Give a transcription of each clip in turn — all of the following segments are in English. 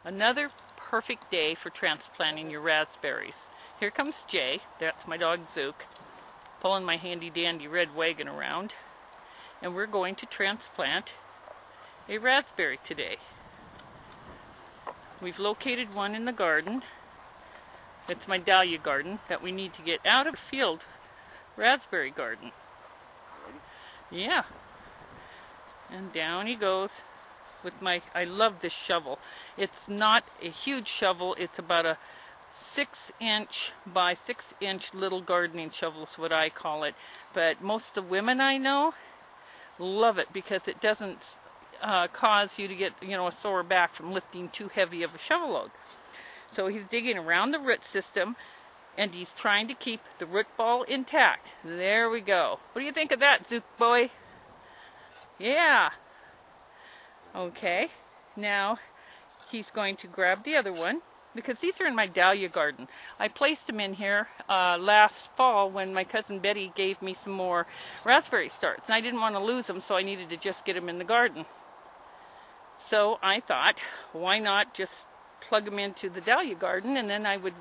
Another perfect day for transplanting your raspberries. Here comes Jay, that's my dog Zook, pulling my handy dandy red wagon around, and we're going to transplant a raspberry today. We've located one in the garden. It's my dahlia garden that we need to get out of the field raspberry garden. Yeah. And down he goes with I love this shovel. It's not a huge shovel, it's about a 6-inch by 6-inch little gardening shovel is what I call it. But most of the women I know love it because it doesn't cause you to get, a sore back from lifting too heavy of a shovel load. So he's digging around the root system and he's trying to keep the root ball intact. There we go. What do you think of that, Zook boy? Yeah. Okay. Now he's going to grab the other one because these are in my dahlia garden. I placed them in here last fall when my cousin Betty gave me some more raspberry starts. And I didn't want to lose them, so I needed to just get them in the garden. So I thought, why not just plug them into the dahlia garden and then I would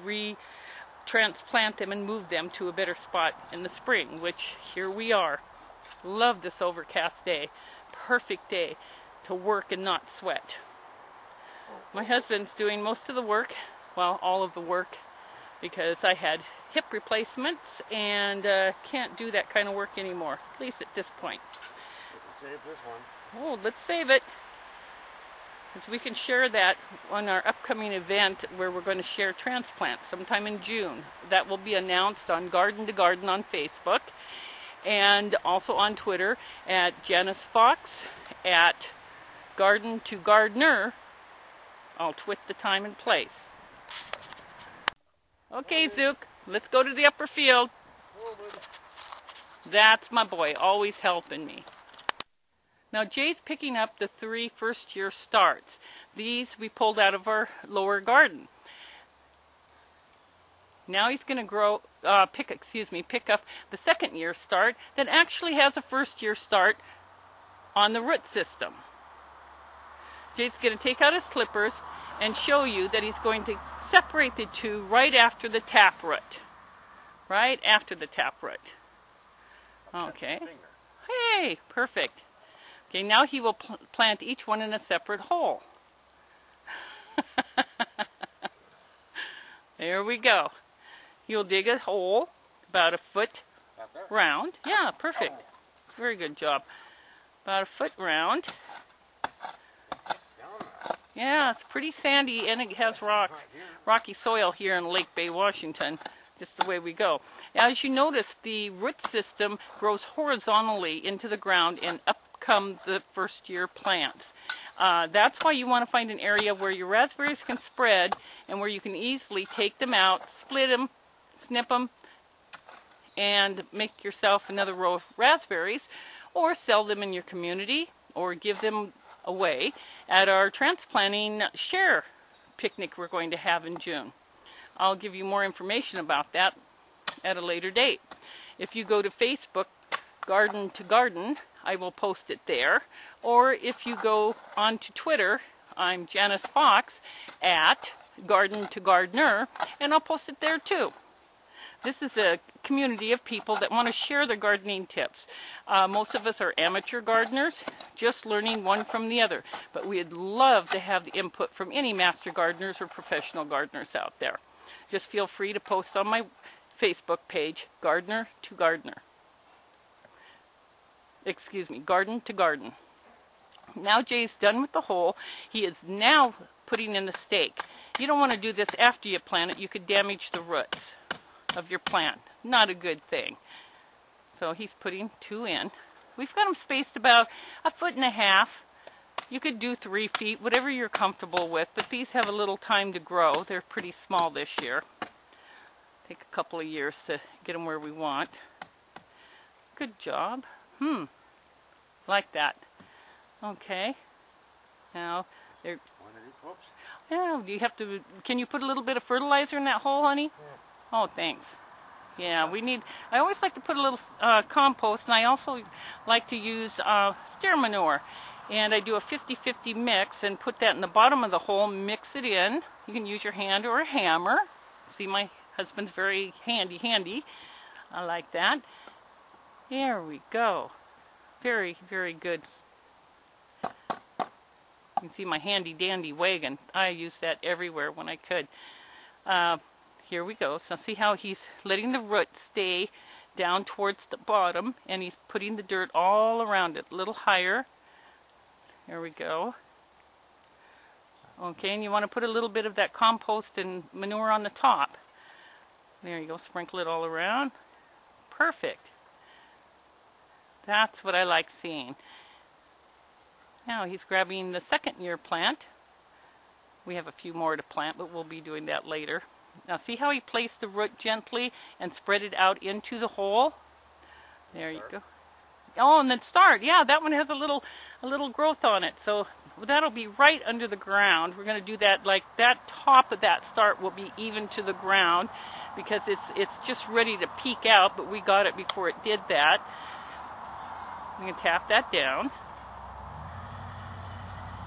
transplant them and move them to a better spot in the spring, which here we are. Love this overcast day. Perfect day to work and not sweat. My husband's doing most of the work, well, all of the work, because I had hip replacements and can't do that kind of work anymore, at least at this point. Save this one. Oh, let's save it. Because we can share that on our upcoming event where we're going to share transplants sometime in June. That will be announced on Garden to Garden on Facebook and also on Twitter at Janice Fox, at Garden to Gardener. I'll twit the time and place. Okay, Zook, let's go to the upper field. That's my boy, always helping me. Now Jay's picking up the 3 first-year starts. These we pulled out of our lower garden. Now he's going to pick up the 2nd-year start that actually has a 1st-year start on the root system. Jay's going to take out his clippers and show you that he's going to separate the two right after the taproot. Right after the taproot. Okay. Hey, perfect. Okay, now he will plant each one in a separate hole. There we go. He'll dig a hole about a foot round. Yeah, perfect. Very good job. About a foot round. Yeah, it's pretty sandy and it has rocky soil here in Lake Bay, Washington, just the way we go. As you notice, the root system grows horizontally into the ground and up come the 1st-year plants. That's why you want to find an area where your raspberries can spread and where you can easily take them out, split them, snip them, and make yourself another row of raspberries, or sell them in your community, or give them away at our transplanting share picnic we're going to have in June. I'll give you more information about that at a later date. If you go to Facebook, Garden to Garden, I will post it there. Or if you go on to Twitter, I'm Janice Fox at Garden to Gardener, and I'll post it there too. This is a community of people that want to share their gardening tips. Most of us are amateur gardeners, just learning one from the other. But we'd love to have the input from any master gardeners or professional gardeners out there. Just feel free to post on my Facebook page, Gardener to Gardener. Garden to Garden. Now Jay's done with the hole. He is now putting in the stake. You don't want to do this after you plant it. You could damage the roots of your plant. Not a good thing. So he's putting 2 in. We've got them spaced about 1.5 feet. You could do 3 feet, whatever you're comfortable with, but these have a little time to grow. They're pretty small this year. Take a couple of years to get them where we want. Good job. Like that. Okay. Now, they're... Yeah, do you have to... Can you put a little bit of fertilizer in that hole, honey? Yeah. Oh, thanks. Yeah, we need... I always like to put a little compost, and I also like to use steer manure. and I do a 50-50 mix and put that in the bottom of the hole, mix it in. You can use your hand or a hammer. See, my husband's very handy. I like that. There we go. Very, very good. You can see my handy-dandy wagon. I used that everywhere when I could. Here we go. So see how he's letting the root stay down towards the bottom, and he's putting the dirt all around it, a little higher. There we go. Okay, and you want to put a little bit of that compost and manure on the top. There you go, sprinkle it all around. Perfect. That's what I like seeing. Now he's grabbing the second year plant. We have a few more to plant, but we'll be doing that later. Now see how he placed the root gently and spread it out into the hole? There you go. Oh, and then start. Yeah, that one has a little growth on it. So that'll be right under the ground. We're going to do that like that top of that start will be even to the ground because it's just ready to peek out, but we got it before it did that. I'm going to tap that down.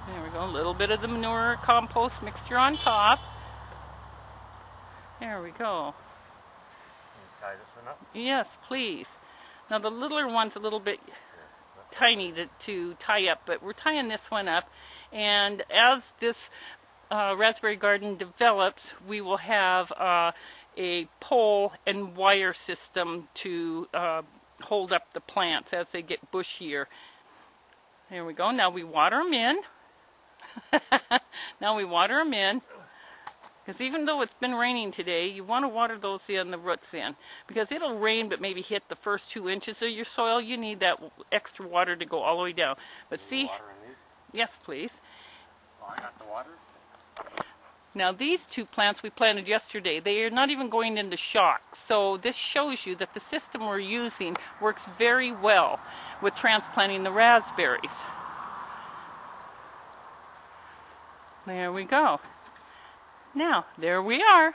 There we go. A little bit of the manure compost mixture on top. There we go. Can you tie this one up? Yes, please. Now the littler one's a little bit tiny to tie up, but we're tying this one up. And as this raspberry garden develops, we will have a pole and wire system to hold up the plants as they get bushier. There we go. Now we water them in. Now we water them in. Because even though it's been raining today, you want to water those in, the roots in. Because it'll rain but maybe hit the first 2 inches of your soil. You need that extra water to go all the way down. But see, water in these? Yes, please. Oh, I got the water. Now these 2 plants we planted yesterday, they are not even going into shock. So this shows you that the system we're using works very well with transplanting the raspberries. There we go. Now, there we are.